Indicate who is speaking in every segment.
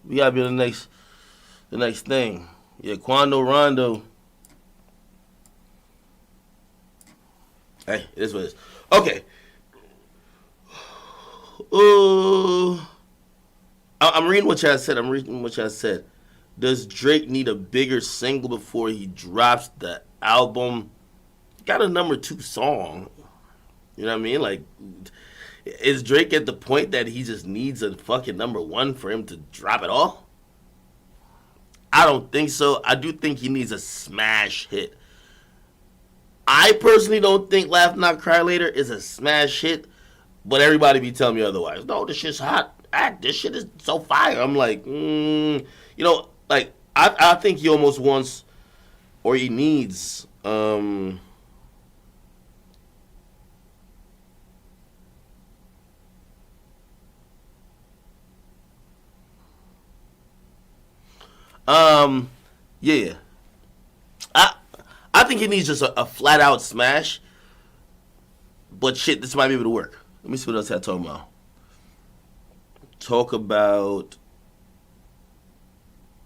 Speaker 1: We gotta be on the next thing. Yeah, Quando Rondo. Hey, it is what it is. Okay. I'm reading what y'all said. I'm reading what y'all said. Does Drake need a bigger single before he drops the album? Got a number two song. You know what I mean? Like, is Drake at the point that he just needs a fucking number one for him to drop it all? I don't think so. I do think he needs a smash hit. I personally don't think Laugh Not Cry Later is a smash hit, but everybody be telling me otherwise. No, this shit's hot. This shit is so fire. I'm like, like I think he almost wants or he needs um yeah. I I think he needs just a flat out smash. But shit, this might be able to work. Let me see what else I talk about. Talk about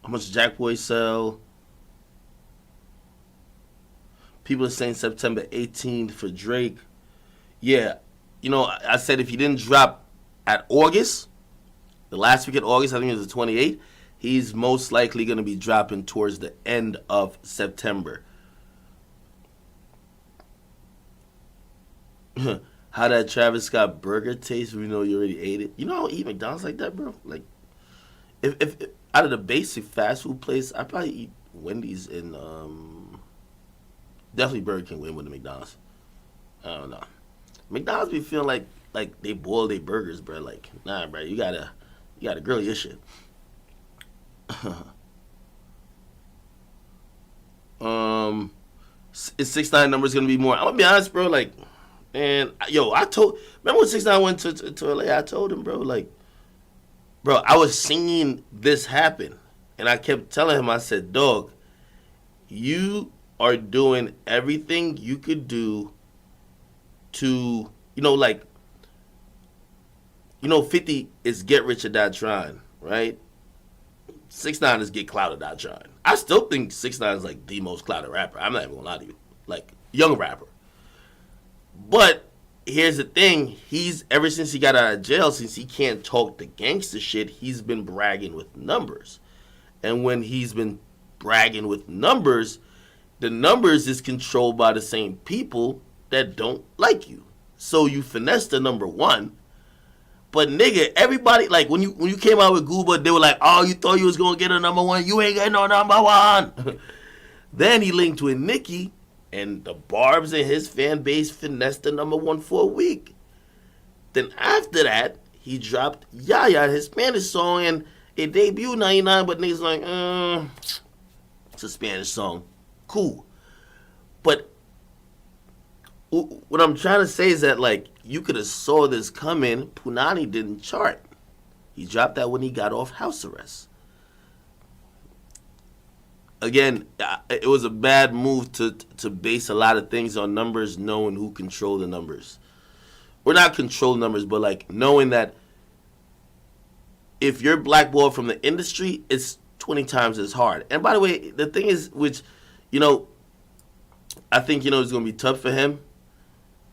Speaker 1: how much Jack Boy sell. People are saying September 18th for Drake. Yeah, I said if he didn't drop at August, the last week of August, I think it was the 28th, he's most likely going to be dropping towards the end of September. How that Travis Scott burger tastes when you know you already ate it. You know I don't eat McDonald's like that, bro? Like, if out of the basic fast food place, I probably eat Wendy's and definitely Burger King win with the McDonald's. I don't know. McDonald's be feeling like they boil their burgers, bro. Like, nah, bro, you gotta grill your shit. um, is 6ix9ine numbers gonna be more? I'm gonna be honest, bro. Like, and yo, remember when 6ix9ine went to LA? I told him, bro, like, bro, I was seeing this happen, and I kept telling him, I said, dog, you are doing everything you could do to, 50 is get rich or die trying, right? 6ix9ine is get clout or die trying. I still think 6ix9ine is like the most clouted rapper. I'm not even gonna lie to you, like young rapper. But here's the thing: he's ever since he got out of jail, since he can't talk the gangster shit, he's been bragging with numbers. And when he's been bragging with numbers, the numbers is controlled by the same people that don't like you. So you finesse the number one. But nigga, everybody like when you came out with Gooba, they were like, "Oh, you thought you was gonna get a number one? You ain't getting no number one." Then he linked with Nicki, and the Barbs and his fan base finessed the number one for a week. Then after that, he dropped Yaya, his Spanish song, and it debuted 99, but niggas like, it's a Spanish song. Cool. But what I'm trying to say is that, like, you could have saw this coming. Punani didn't chart. He dropped that when he got off house arrest. Again, it was a bad move to base a lot of things on numbers, knowing who control the numbers. We're not control numbers, but like knowing that if you're blackballed from the industry, it's 20 times as hard. And by the way, the thing is, which, I think, it's going to be tough for him.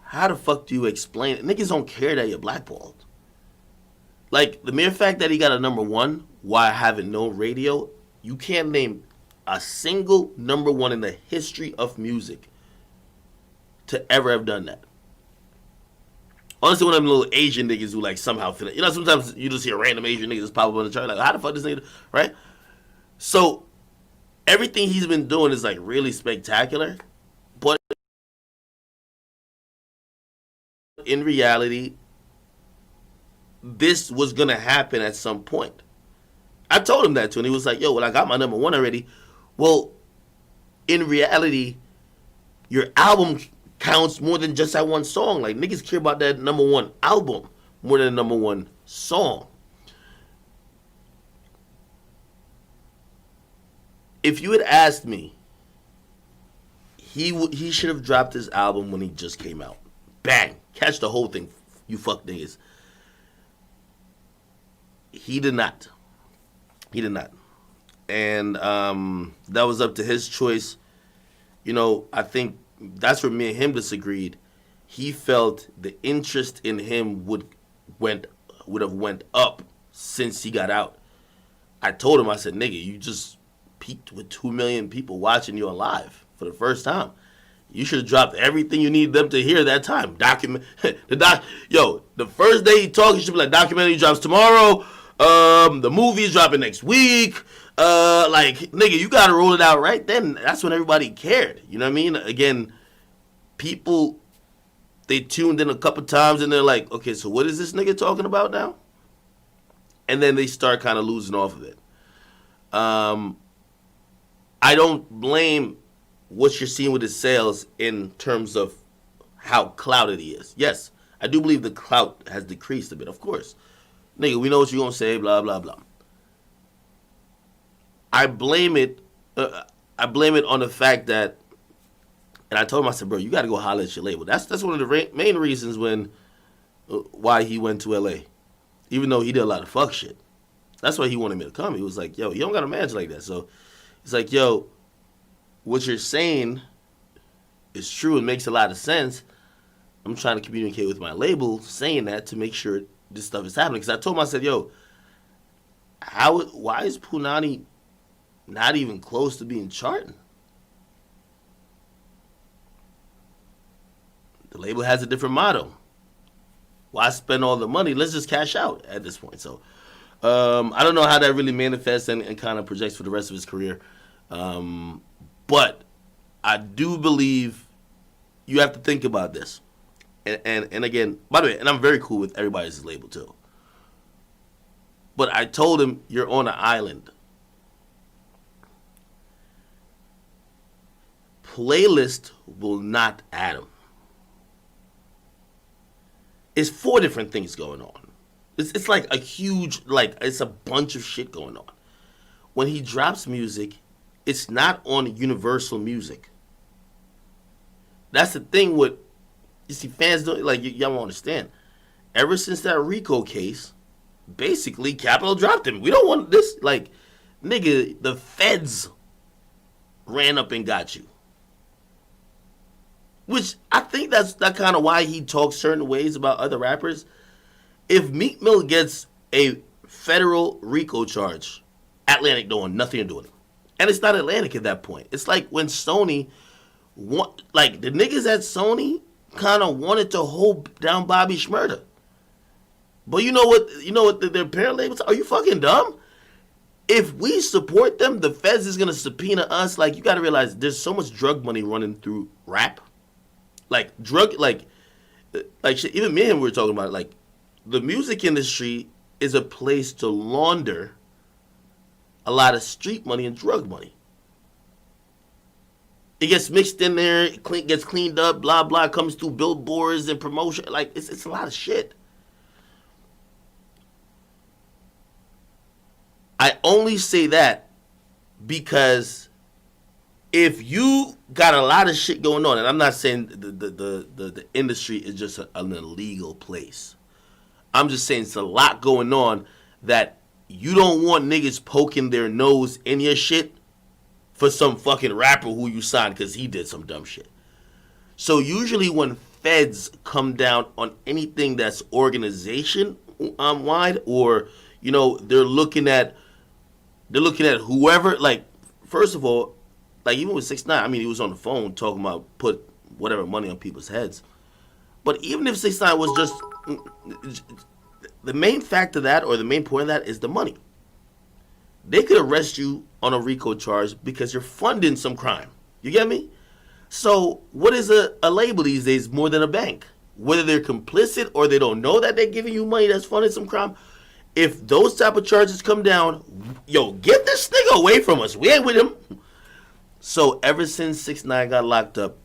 Speaker 1: How the fuck do you explain it? Niggas don't care that you're blackballed. Like, the mere fact that he got a number one while having no radio, you can't name a single number one in the history of music to ever have done that. Honestly, one of them little Asian niggas who like somehow feel it. Sometimes you just hear random Asian niggas pop up on the chart, like, how the fuck this nigga, right? So, everything he's been doing is like really spectacular, but in reality, this was gonna happen at some point. I told him that too, and he was like, yo, well, I got my number one already. Well, in reality, your album counts more than just that one song. Like, niggas care about that number one album more than the number one song. If you had asked me, he should have dropped his album when he just came out. Bang. Catch the whole thing, you fuck niggas. He did not. He did not. And that was up to his choice. I think that's where me and him disagreed. He felt the interest in him would have went up since he got out. I told him, I said, nigga, you just peaked with 2 million people watching you on live for the first time. You should have dropped everything you need them to hear that time. The first day he talks, you should be like, documentary drops tomorrow. The movie's dropping next week. Nigga, you gotta roll it out right then. That's when everybody cared. You know what I mean? Again, people, they tuned in a couple times and they're like, okay, so what is this nigga talking about now? And then they start kind of losing off of it. I don't blame what you're seeing with his sales in terms of how clouded he is. Yes, I do believe the clout has decreased a bit, of course. Nigga, we know what you're going to say, blah, blah, blah. I blame it on the fact that, and I told him, I said, bro, you got to go holler at your label. That's one of the main reasons why he went to L.A., even though he did a lot of fuck shit. That's why he wanted me to come. He was like, yo, you don't got to manage like that. So he's like, yo, what you're saying is true. It makes a lot of sense. I'm trying to communicate with my label saying that to make sure this stuff is happening. Because I told him, I said, yo, why is Punani not even close to being charting? The label has a different motto. Why spend all the money? Let's just cash out at this point. So I don't know how that really manifests and kind of projects for the rest of his career. But I do believe you have to think about this. And again, by the way, and I'm very cool with everybody's label too. But I told him, you're on an island. Playlist will not add him. It's 4 different things going on. It's like a huge, it's a bunch of shit going on. When he drops music, it's not on Universal Music. That's the thing with, you see, fans don't, y'all won't understand. Ever since that Rico case, basically, Capitol dropped him. We don't want this, nigga, the feds ran up and got you. Which I think that's kind of why he talks certain ways about other rappers. If Meek Mill gets a federal RICO charge, Atlantic don't want nothing to do with it. And it's not Atlantic at that point. It's like when Sony, the niggas at Sony kind of wanted to hold down Bobby Shmurda. But you know what their parent labels are? Are you fucking dumb? If we support them, the feds is going to subpoena us. You got to realize there's so much drug money running through rap. Shit, even me and him were talking about it. The music industry is a place to launder a lot of street money and drug money. It gets mixed in there, gets cleaned up, blah, blah, comes through billboards and promotion. It's a lot of shit. I only say that because if you got a lot of shit going on, and I'm not saying the industry is just an illegal place. I'm just saying it's a lot going on that you don't want niggas poking their nose in your shit for some fucking rapper who you signed because he did some dumb shit. So usually when feds come down on anything that's organization wide, or they're looking at whoever. First of all, even with 6ix9ine, he was on the phone talking about put whatever money on people's heads. But even if 6ix9ine was just, the main fact of that, or the main point of that, is the money. They could arrest you on a RICO charge because you're funding some crime. You get me? So what is a label these days more than a bank? Whether they're complicit or they don't know that they're giving you money that's funding some crime, if those type of charges come down, yo, get this nigga away from us. We ain't with him. So ever since 6ix9ine got locked up,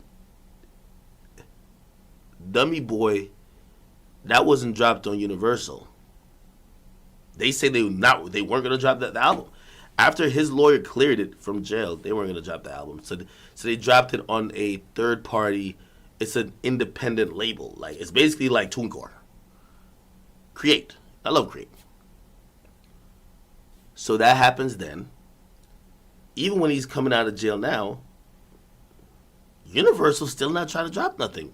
Speaker 1: Dummy Boy, that wasn't dropped on Universal. They say they weren't gonna drop the album. After his lawyer cleared it from jail, they weren't gonna drop the album. So they dropped it on a third party. It's an independent label. It's basically like TuneCore. Create. I love Create. So that happens then. Even when he's coming out of jail now, Universal's still not trying to drop nothing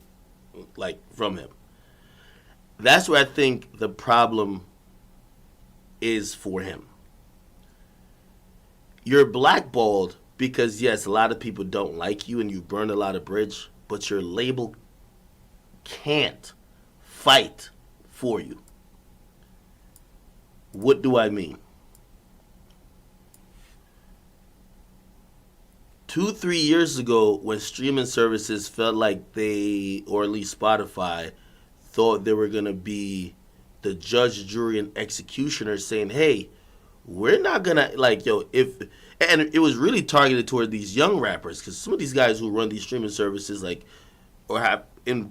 Speaker 1: like from him. That's where I think the problem is for him. You're blackballed because yes, a lot of people don't like you and you burn a lot of bridge, but your label can't fight for you. What do I mean? 2-3 years ago, when streaming services felt like they, or at least Spotify, thought they were gonna be the judge, jury, and executioner, saying, "Hey, we're not gonna like yo if," and it was really targeted toward these young rappers because some of these guys who run these streaming services like or have in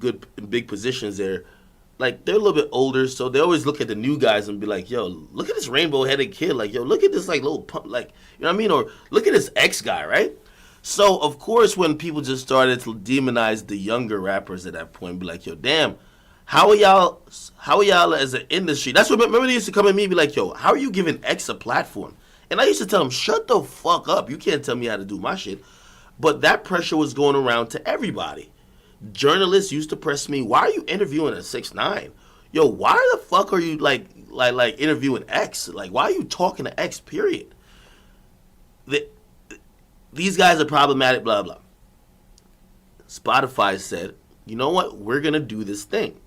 Speaker 1: big positions there, like they're a little bit older, so they always look at the new guys and be like, "Yo, look at this rainbow headed kid, like yo, look at this like little pump, like you know what I mean, or look at this X guy, right?" So of course, when people just started to demonize the younger rappers at that point, be like, "Yo, damn, how are y'all? How are y'all as an industry?" That's what remember they used to come at me and be like, "Yo, how are you giving X a platform?" And I used to tell them, "Shut the fuck up! You can't tell me how to do my shit." But that pressure was going around to everybody. Journalists used to press me, "Why are you interviewing a 6ix9ine? Yo, why the fuck are you like interviewing X? Like, why are you talking to X? Period. These guys are problematic, blah, blah." Spotify said, "You know what? We're going to do this thing.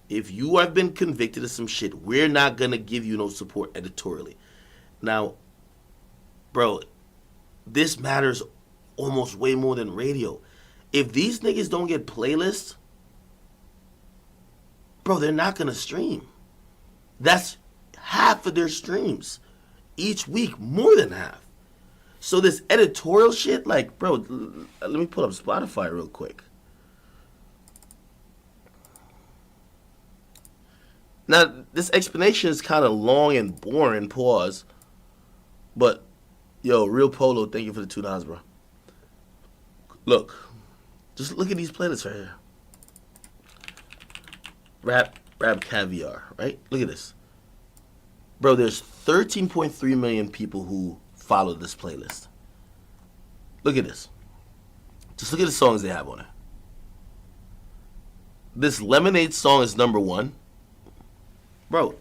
Speaker 1: If you have been convicted of some shit, we're not going to give you no support editorially." Now, bro, this matters almost way more than radio. If these niggas don't get playlists, bro, they're not going to stream. That's half of their streams each week, more than half. So this editorial shit, like, bro, let me pull up Spotify real quick. Now, this explanation is kind of long and boring, pause. But, yo, Real Polo, thank you for the $2, bro. Look, just look at these playlists right here. Rap Caviar, right? Look at this. Bro, there's 13.3 million people who follow this playlist. Look at this. Just look at the songs they have on it. This Lemonade song is number 1. Bro,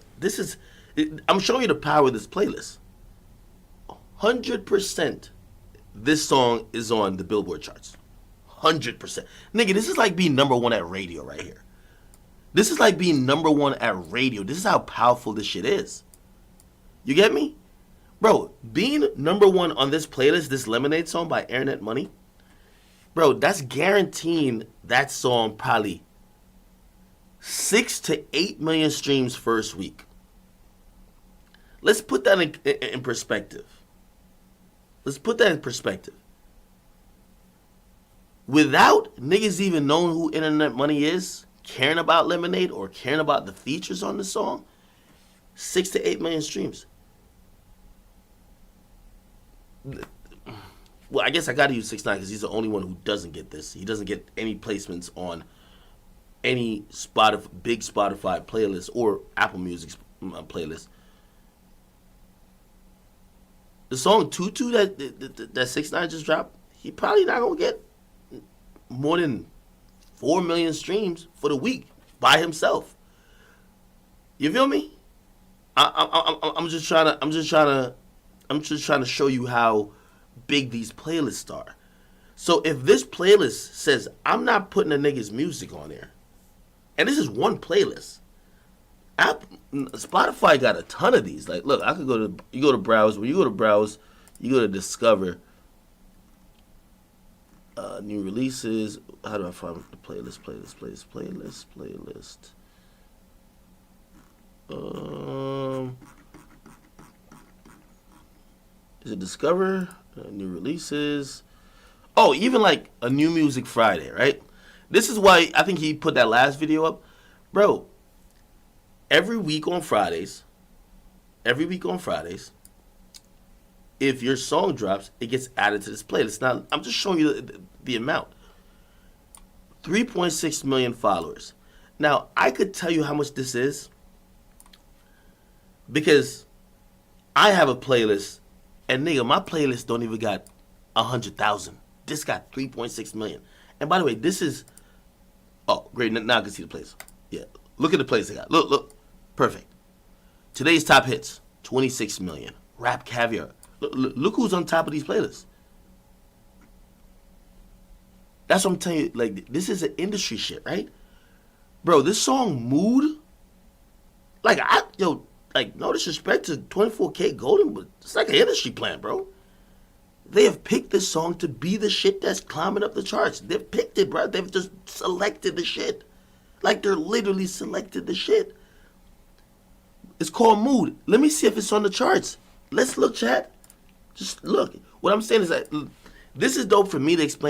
Speaker 1: I'm showing you the power of this playlist. 100% this song is on the Billboard charts. 100%. Nigga, this is like being number 1 at radio right here. This is like being number 1 at radio. This is how powerful this shit is. You get me? Bro, being number 1 on this playlist, this Lemonade song by Internet Money, bro, that's guaranteeing that song probably 6 to 8 million streams first week. Let's put that in perspective. Let's put that in perspective. Without niggas even knowing who Internet Money is, caring about Lemonade or caring about the features on the song, 6 to 8 million streams. Well, I guess I gotta use 6ix9ine because he's the only one who doesn't get this. He doesn't get any placements on any big Spotify playlist or Apple Music playlist. The song Tutu that 6ix9ine just dropped, he probably not gonna get more than 4 million streams for the week by himself. You feel me? I'm just trying to show you how big these playlists are. So if this playlist says I'm not putting a nigga's music on there, and this is one playlist, Spotify got a ton of these. Like, look, I could you go to browse. When you go to browse, you go to discover new releases. How do I find the playlist? Is it discover new releases? Oh, even like a New Music Friday, right? This is why I think he put that last video up, bro. Every week on Fridays, if your song drops, it gets added to this playlist. Now, I'm just showing you the amount. 3.6 million followers. Now, I could tell you how much this is because I have a playlist, and nigga, my playlist don't even got 100,000. This got 3.6 million. And by the way, this is great. Now I can see the plays. Yeah, look at the plays they got. Look, perfect. Today's top hits, 26 million. Rap Caviar. Look who's on top of these playlists. That's what I'm telling you. Like, this is an industry shit, right? Bro, this song Mood, like, no disrespect to 24K Golden, but it's like an industry plan, bro. They have picked this song to be the shit that's climbing up the charts. They've picked it, bro. They've just selected the shit. Like, they're literally selected the shit. It's called Mood. Let me see if it's on the charts. Let's look, chat. Just look. What I'm saying is that this is dope for me to explain.